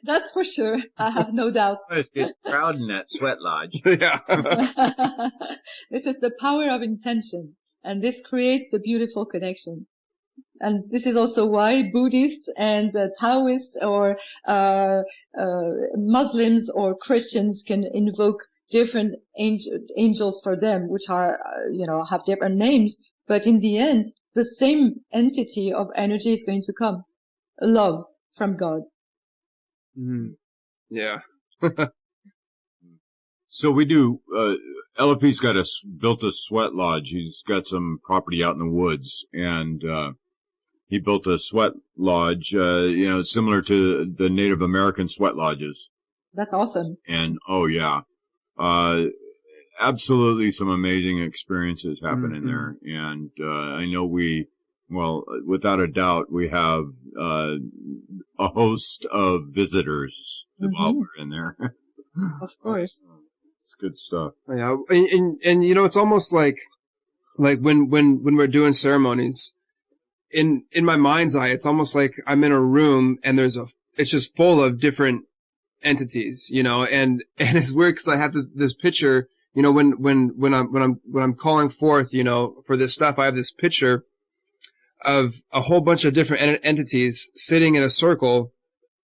That's for sure. I have no doubt. It's get crowd in that sweat lodge. Yeah. This is the power of intention, and this creates the beautiful connection. And this is also why Buddhists and Taoists or Muslims or Christians can invoke different angels for them, which are, have different names. But in the end, the same entity of energy is going to come. Love from God. Yeah. So we do, LFP's built a sweat lodge. He's got some property out in the woods, and he built a sweat lodge, similar to the Native American sweat lodges. That's awesome. And, oh yeah, absolutely some amazing experiences happen in there. And I know without a doubt, we have a host of visitors while we're in there. Of course. It's good stuff. Yeah, and it's almost like when we're doing ceremonies, in my mind's eye, it's almost like I'm in a room and it's just full of different entities, and it's weird because I have this picture, when I'm calling forth, for this stuff, I have this picture of a whole bunch of different entities sitting in a circle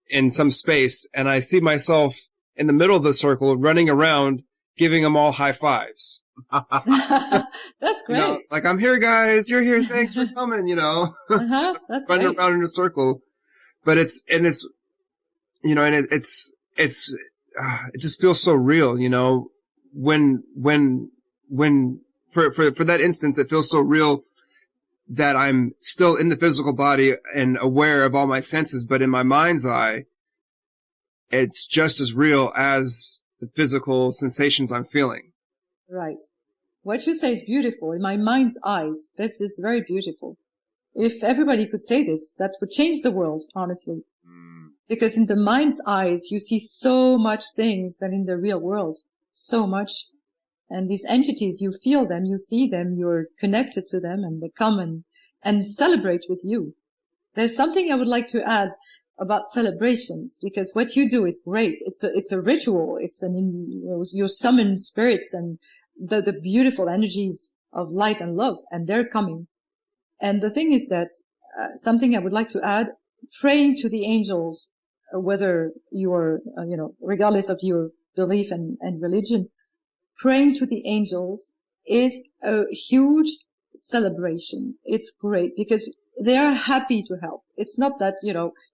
in some space, and I see myself in the middle of the circle running around giving them all high fives. That's great. Like, I'm here, guys, you're here, thanks for coming, That's running great. around in a circle. But it just feels so real, when for that instance, it feels so real that I'm still in the physical body and aware of all my senses, but in my mind's eye, it's just as real as the physical sensations I'm feeling. Right. What you say is beautiful. In my mind's eyes, this is very beautiful. If everybody could say this, that would change the world, honestly. Because in the mind's eyes, you see so much things than in the real world. So much. And these entities, you feel them, you see them, you're connected to them, and they come and celebrate with you. There's something I would like to add about celebrations, because what you do is great. It's a ritual. You summon spirits and the beautiful energies of light and love, and they're coming. And the thing is that something I would like to add, praying to the angels, whether you're, regardless of your belief and religion, praying to the angels is a huge celebration. It's great because they are happy to help. It's not that,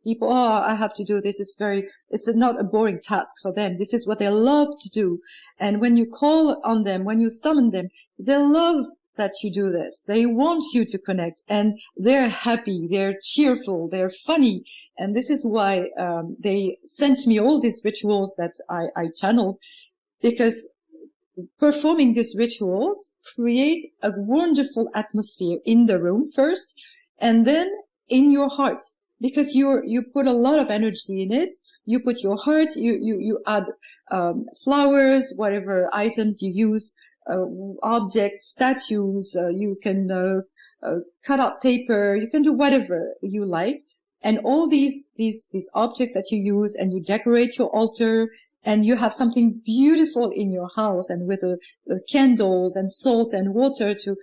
people, I have to do this. It's not a boring task for them. This is what they love to do. And when you call on them, when you summon them, they love that you do this. They want you to connect, and they're happy, they're cheerful, they're funny. And this is why they sent me all these rituals that I channeled, because performing these rituals create a wonderful atmosphere in the room first, and then in your heart, because you put a lot of energy in it. You put your heart, you add flowers, whatever items you use, objects, statues, you can cut out paper, you can do whatever you like. And all these objects that you use, and you decorate your altar, and you have something beautiful in your house, and with the candles and salt and water to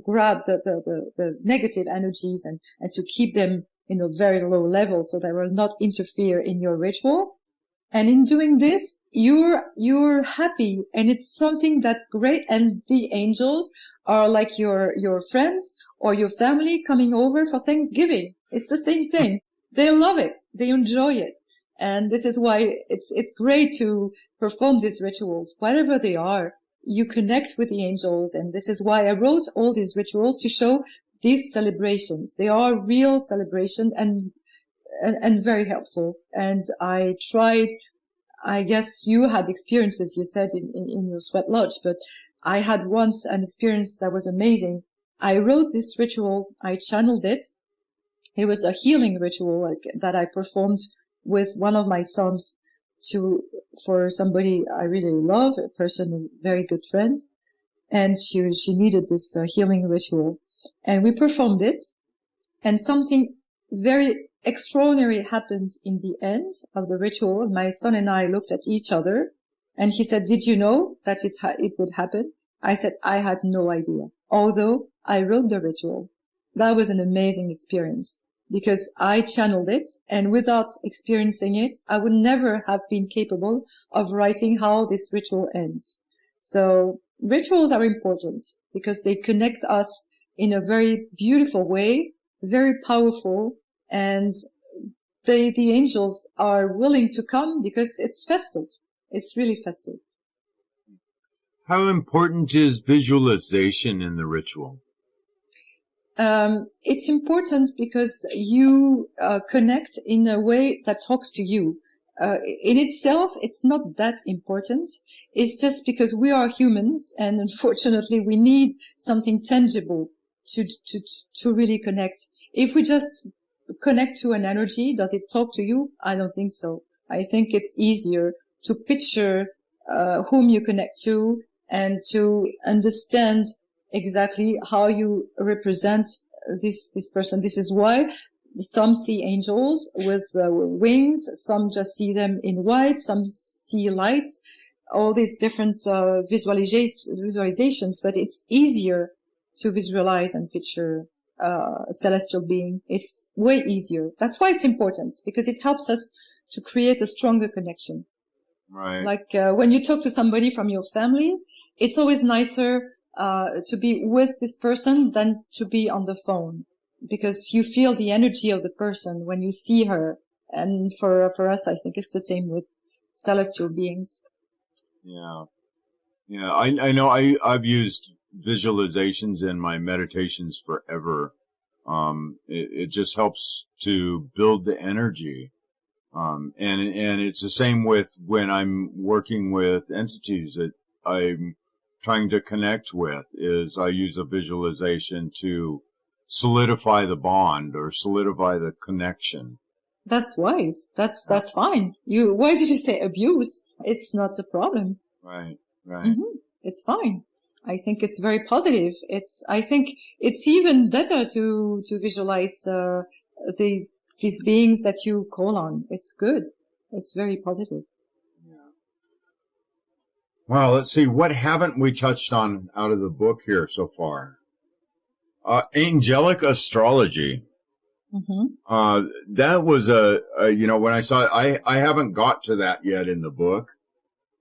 grab the negative energies and to keep them in a very low level so they will not interfere in your ritual. And in doing this, you're happy, and it's something that's great. And the angels are like your friends or your family coming over for Thanksgiving. It's the same thing. They love it. They enjoy it. And this is why it's great to perform these rituals, whatever they are. You connect with the angels, and this is why I wrote all these rituals, to show these celebrations. They are real celebrations and very helpful. And I tried, I guess you had experiences, you said, in your sweat lodge, but I had once an experience that was amazing. I wrote this ritual, I channeled it. It was a healing ritual that I performed with one of my sons for somebody I really love, a person, a very good friend. And she needed this healing ritual. And we performed it, and something very extraordinary happened in the end of the ritual. My son and I looked at each other, and he said, "Did you know that it would happen?" I said, "I had no idea, although I wrote the ritual." That was an amazing experience because I channeled it, and without experiencing it, I would never have been capable of writing how this ritual ends. So rituals are important because they connect us in a very beautiful way, very powerful, and the angels are willing to come because it's festive. It's really festive. How important is visualization in the ritual? It's important because you connect in a way that talks to you. In itself, it's not that important. It's just because we are humans, and unfortunately, we need something tangible to really connect. If we just connect to an energy, does it talk to you? I don't think so. I think it's easier to picture whom you connect to and to understand exactly how you represent this person. This is why some see angels with wings, some just see them in white, some see lights, all these different visualizations, but it's easier to visualize and picture a celestial being. It's way easier. That's why it's important, because it helps us to create a stronger connection. Right. Like when you talk to somebody from your family, it's always nicer to be with this person than to be on the phone, because you feel the energy of the person when you see her. And for us, I think it's the same with celestial beings. Yeah. Yeah. I know I've used visualizations in my meditations forever. It just helps to build the energy. And it's the same with when I'm working with entities that I'm trying to connect with, is I use a visualization to solidify the bond or solidify the connection. That's wise. That's fine. Why did you say abuse? It's not a problem. Right. Right. Mm-hmm. It's fine. I think it's very positive. I think it's even better to visualize these beings that you call on. It's good. It's very positive. Yeah. Well, let's see. What haven't we touched on out of the book here so far? Angelic astrology. Mm-hmm. That was when I saw it, I haven't got to that yet in the book.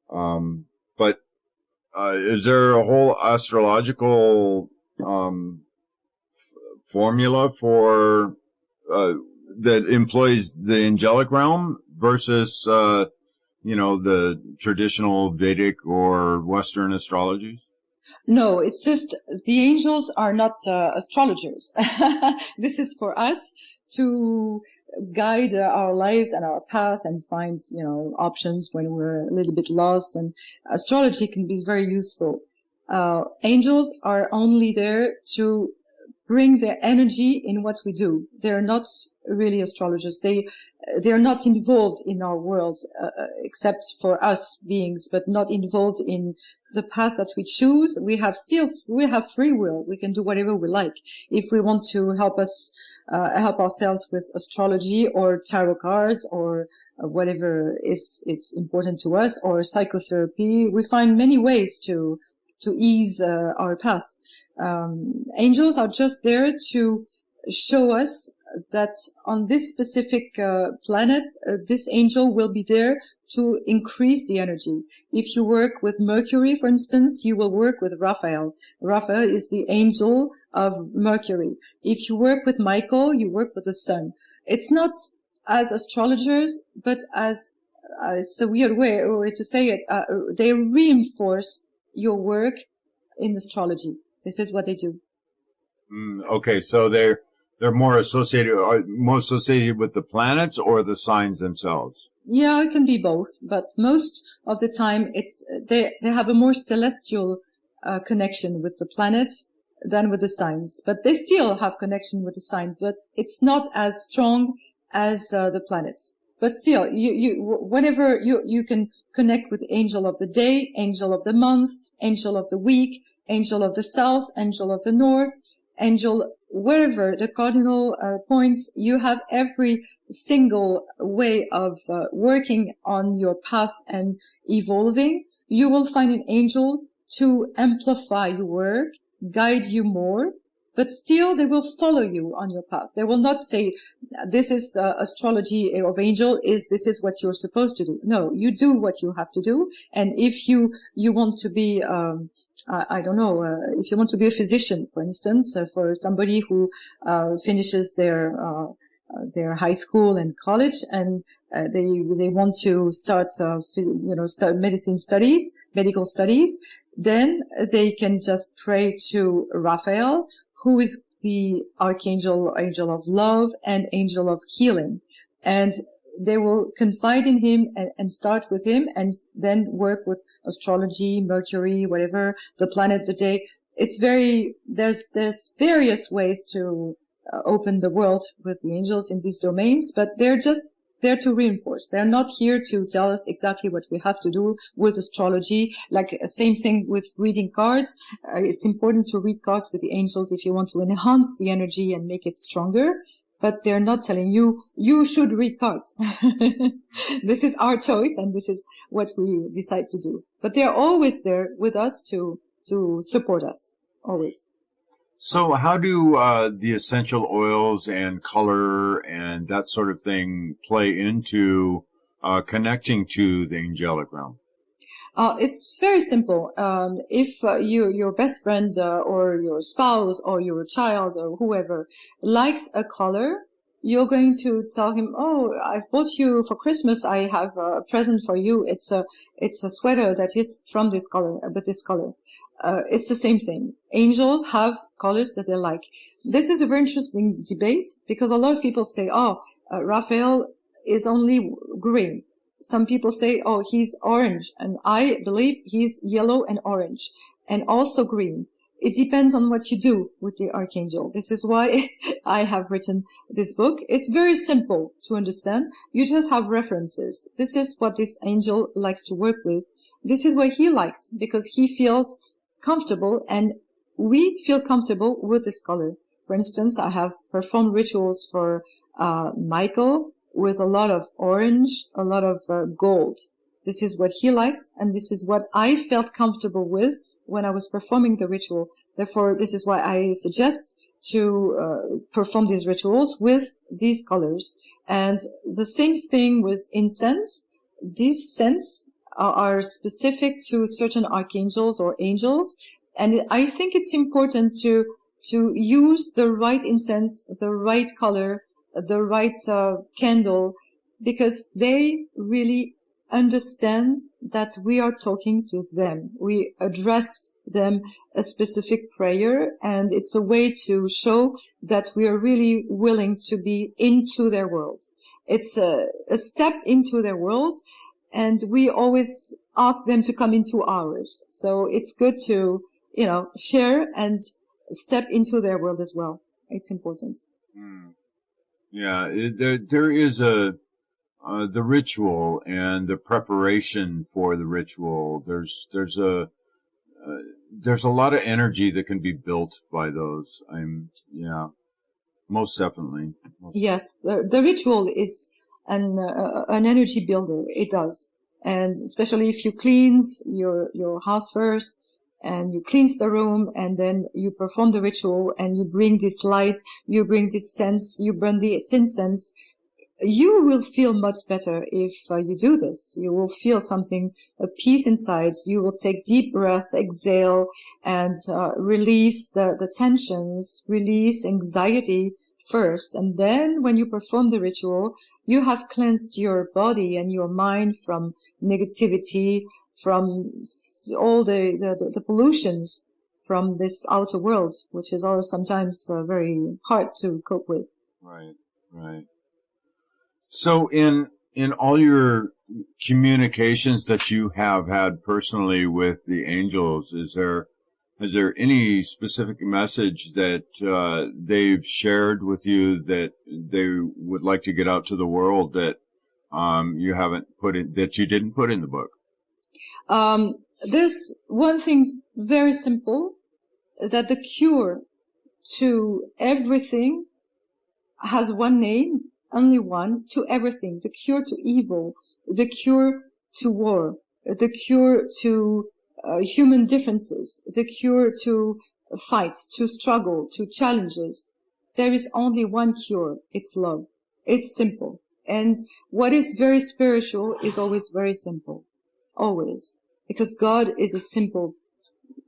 But is there a whole astrological formula for that employs the angelic realm versus the traditional Vedic or Western astrologies? No, it's just the angels are not astrologers. This is for us to guide our lives and our path and find, options when we're a little bit lost. And astrology can be very useful. Angels are only there to bring their energy in what we do. They're not really astrologers. They're not involved in our world, except for us beings, but not involved in the path that we choose. We have free will. We can do whatever we like. If we want to help ourselves with astrology or tarot cards or whatever is important to us, or psychotherapy, we find many ways to ease our path. Angels are just there to show us that on this specific planet, this angel will be there to increase the energy. If you work with Mercury, for instance, you will work with Raphael. Raphael is the angel of Mercury. If you work with Michael, you work with the sun. It's not as astrologers, but as it's a weird way to say it. They reinforce your work in astrology. This is what they do. Okay, so they're more associated with the planets or the signs themselves? Yeah, it can be both, but most of the time they have a more celestial connection with the planets than with the signs. But they still have connection with the signs, but it's not as strong as the planets. But still, whenever you can connect with angel of the day, angel of the month, angel of the week, angel of the south, angel of the north, angel, wherever the cardinal points, you have every single way of working on your path and evolving. You will find an angel to amplify your work, guide you more, but still they will follow you on your path. They will not say, this is the astrology of angel, this is what you're supposed to do. No, you do what you have to do. And if you want to be, I don't know, if you want to be a physician, for instance, for somebody who finishes their high school and college, and they want to start medical studies, then they can just pray to Raphael, who is the angel of love and angel of healing, and they will confide in him and start with him, and then work with astrology, Mercury, whatever, the planet, the day. There's various ways to open the world with the angels in these domains, but they're just there to reinforce. They're not here to tell us exactly what we have to do with astrology. Like same thing with reading cards. It's important to read cards with the angels if you want to enhance the energy and make it stronger. But they're not telling you should read cards. This is our choice, and this is what we decide to do. But they're always there with us to support us, always. So how do the essential oils and color and that sort of thing play into connecting to the angelic realm? It's very simple. If your best friend or your spouse or your child or whoever likes a color, you're going to tell him, "Oh, I've bought you for Christmas. I have a present for you. It's a sweater that is from this color, but this color." It's the same thing. Angels have colors that they like. This is a very interesting debate because a lot of people say, Raphael is only green. Some people say, he's orange. And I believe he's yellow and orange and also green. It depends on what you do with the archangel. This is why I have written this book. It's very simple to understand. You just have references. This is what this angel likes to work with. This is what he likes because he feels comfortable, and we feel comfortable with this color. For instance, I have performed rituals for Michael with a lot of orange, a lot of gold. This is what he likes, and this is what I felt comfortable with when I was performing the ritual. Therefore, this is why I suggest to perform these rituals with these colors. And the same thing with incense. These scents are specific to certain archangels or angels, and I think it's important to use the right incense, the right color, the right candle, because they really understand that we are talking to them. We address them a specific prayer, and it's a way to show that we are really willing to be into their world. It's a step into their world, and we always ask them to come into ours. So it's good to, share and step into their world as well. It's important. Yeah, there is the ritual and the preparation for the ritual. There's a lot of energy that can be built by those. Most definitely. Yes, the ritual is an energy builder. It does. And especially if you cleanse your house first, and you cleanse the room, and then you perform the ritual, and you bring this light, you bring this sense, you burn the incense, you will feel much better if you do this. You will feel something, a peace inside. You will take deep breath, exhale, and release the tensions, release anxiety first. And then when you perform the ritual, you have cleansed your body and your mind from negativity, from all the pollutions from this outer world, which is also sometimes very hard to cope with. Right. So in all your communications that you have had personally with the angels, is there any specific message that they've shared with you that they would like to get out to the world that you haven't that you didn't put in the book? There's one thing very simple, that the cure to everything has one name, only one, to everything. The cure to evil, the cure to war, the cure to human differences, the cure to fights, to struggle, to challenges, there is only one cure. It's love. It's simple. And what is very spiritual is always very simple. Always. Because God is a simple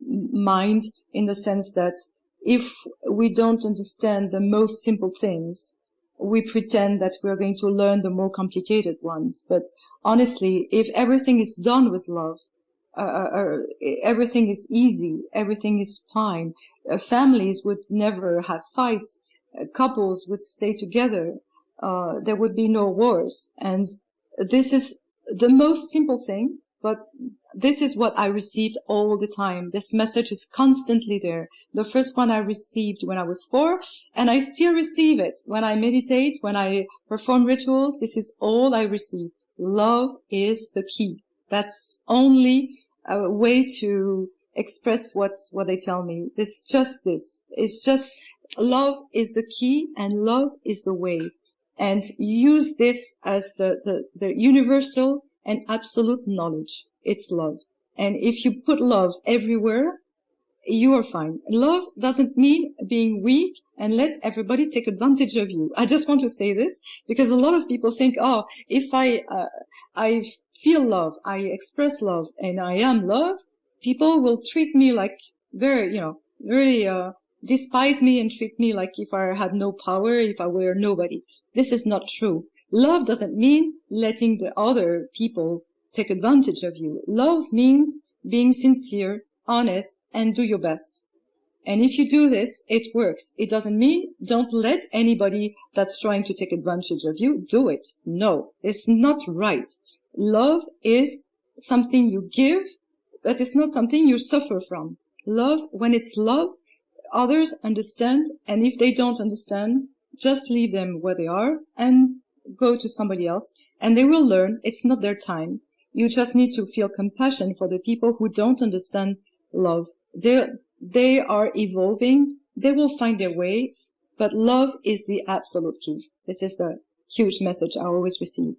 mind in the sense that if we don't understand the most simple things, we pretend that we're going to learn the more complicated ones. But honestly, if everything is done with love, everything is easy, everything is fine. Families would never have fights. Couples would stay together. There would be no wars. And this is the most simple thing, but this is what I received all the time. This message is constantly there. The first one I received when I was 4, and I still receive it when I meditate, when I perform rituals. This is all I receive. Love is the key. That's only a way to express what they tell me. It's just this. It's just love is the key and love is the way. And use this as the universal and absolute knowledge. It's love. And if you put love everywhere, you are fine. Love doesn't mean being weak and let everybody take advantage of you. I just want to say this because a lot of people think, oh, if I feel love, I express love, and I am love, people will treat me like very despise me and treat me like if I had no power, if I were nobody. This is not true. Love doesn't mean letting the other people take advantage of you. Love means being sincere, honest, and do your best. And if you do this, it works. It doesn't mean don't let anybody that's trying to take advantage of you do it. No, it's not right. Love is something you give, but it's not something you suffer from. Love, when it's love, others understand, and if they don't understand, just leave them where they are and go to somebody else, and they will learn. It's not their time. You just need to feel compassion for the people who don't understand love. They are evolving. They will find their way, but love is the absolute key. This is the huge message I always receive.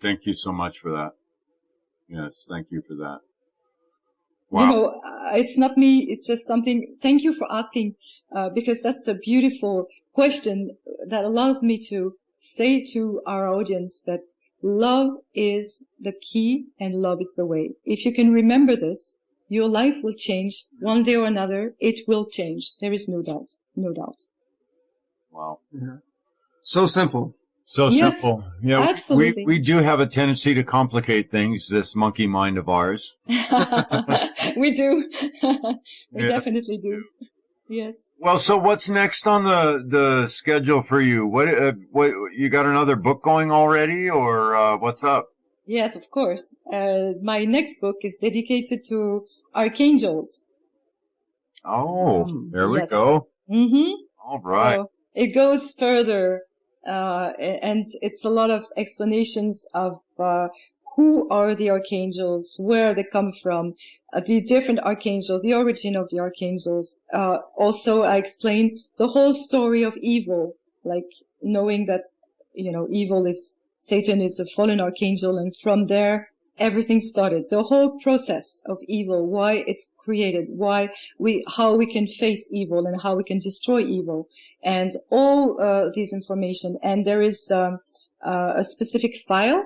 Thank you so much for that. Yes, thank you for that. Wow. You know, it's not me. It's just something. Thank you for asking, because that's a beautiful question that allows me to say to our audience that love is the key and love is the way. If you can remember this, your life will change one day or another. It will change. There is no doubt. No doubt. Wow. Yeah. So simple. So Yes, simple. Yeah, absolutely. we do have a tendency to complicate things, this monkey mind of ours. We do. We Yes. definitely do. Yes. Well, so what's next on the schedule for you? What you got another book going already, or what's up? Yes, of course. My next book is dedicated to archangels. Oh, there we Yes. go. Mm-hmm. All right. So it goes further, and it's a lot of explanations of who are the archangels, where they come from, the different archangels, the origin of the archangels. Also, I explain the whole story of evil, like knowing that, evil is Satan is a fallen archangel, and from there everything started. The whole process of evil, why it's created, how we can face evil and how we can destroy evil, and all this information. And there is a specific file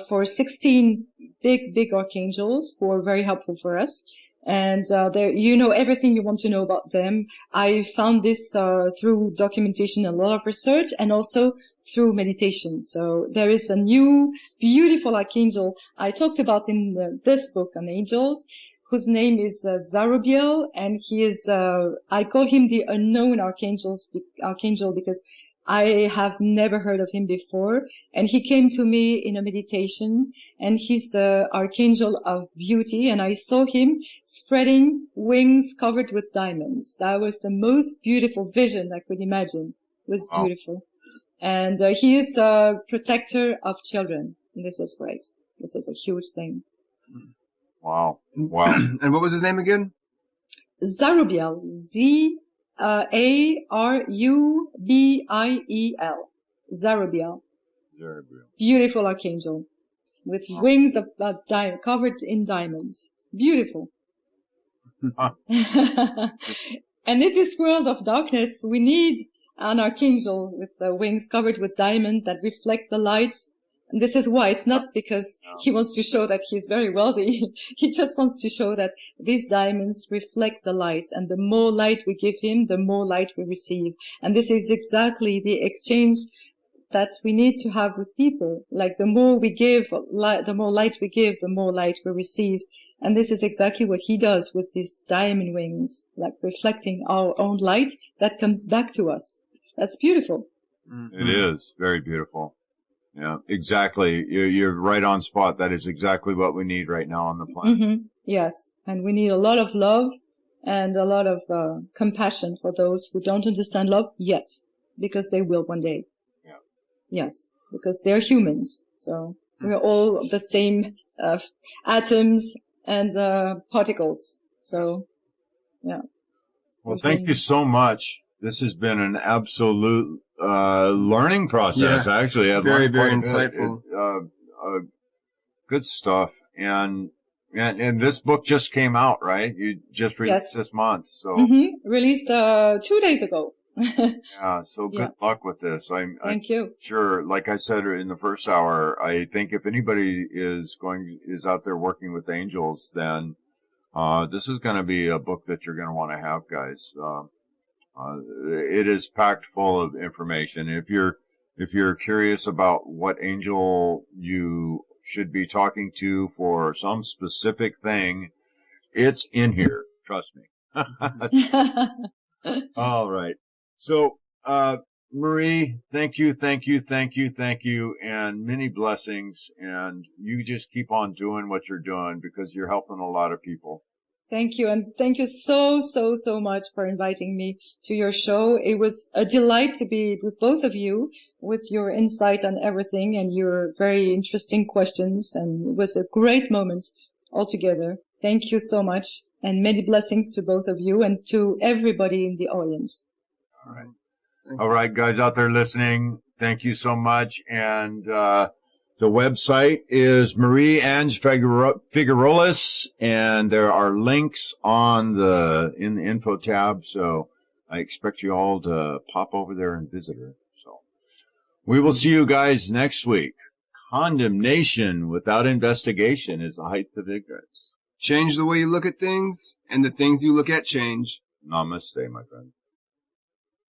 for 16 big archangels who are very helpful for us. And there, everything you want to know about them. I found this through documentation, a lot of research, and also through meditation. So there is a new, beautiful archangel I talked about in this book on angels, whose name is Zarubiel, and he is, I call him the unknown archangel because I have never heard of him before, and he came to me in a meditation, and he's the archangel of beauty, and I saw him spreading wings covered with diamonds. That was the most beautiful vision I could imagine. It was beautiful. And he is a protector of children. This is great. This is a huge thing. Wow. Wow. And what was his name again? Zarubiel. Zarubiel. Zarubiel. Beautiful archangel with wings of covered in diamonds. Beautiful. And in this world of darkness, we need an archangel with wings covered with diamond that reflect the light. And this is why it's not because he wants to show that he's very wealthy. He just wants to show that these diamonds reflect the light. And the more light we give him, the more light we receive. And this is exactly the exchange that we need to have with people. Like the more we give, the more light we give, the more light we receive. And this is exactly what he does with these diamond wings, like reflecting our own light that comes back to us. That's beautiful. It is very beautiful. Yeah, exactly. You're right on spot. That is exactly what we need right now on the planet. Mm-hmm. Yes. And we need a lot of love and a lot of compassion for those who don't understand love yet, because they will one day. Yeah. Yes, because they're humans. So we're all the same atoms and particles. So, yeah. Well, thank you so much. This has been an absolute learning process. Yeah. Actually, Very, very insightful. Good stuff. And this book just came out, right? You just released this month, so released 2 days ago. yeah. So good luck with this. Thank you. Sure. Like I said in the first hour, I think if anybody is out there working with angels, then this is going to be a book that you're going to want to have, guys. It is packed full of information. If you're curious about what angel you should be talking to for some specific thing, it's in here. Trust me. All right. So, Marie, thank you, and many blessings. And you just keep on doing what you're doing because you're helping a lot of people. Thank you. And thank you so much for inviting me to your show. It was a delight to be with both of you with your insight on everything and your very interesting questions. And it was a great moment altogether. Thank you so much. And many blessings to both of you and to everybody in the audience. All right. All right, guys out there listening, thank you so much. And the website is Marie-Ange Faugerolas, and there are links in the info tab. So I expect you all to pop over there and visit her. So we will see you guys next week. Condemnation without investigation is the height of ignorance. Change the way you look at things, and the things you look at change. Namaste, my friend.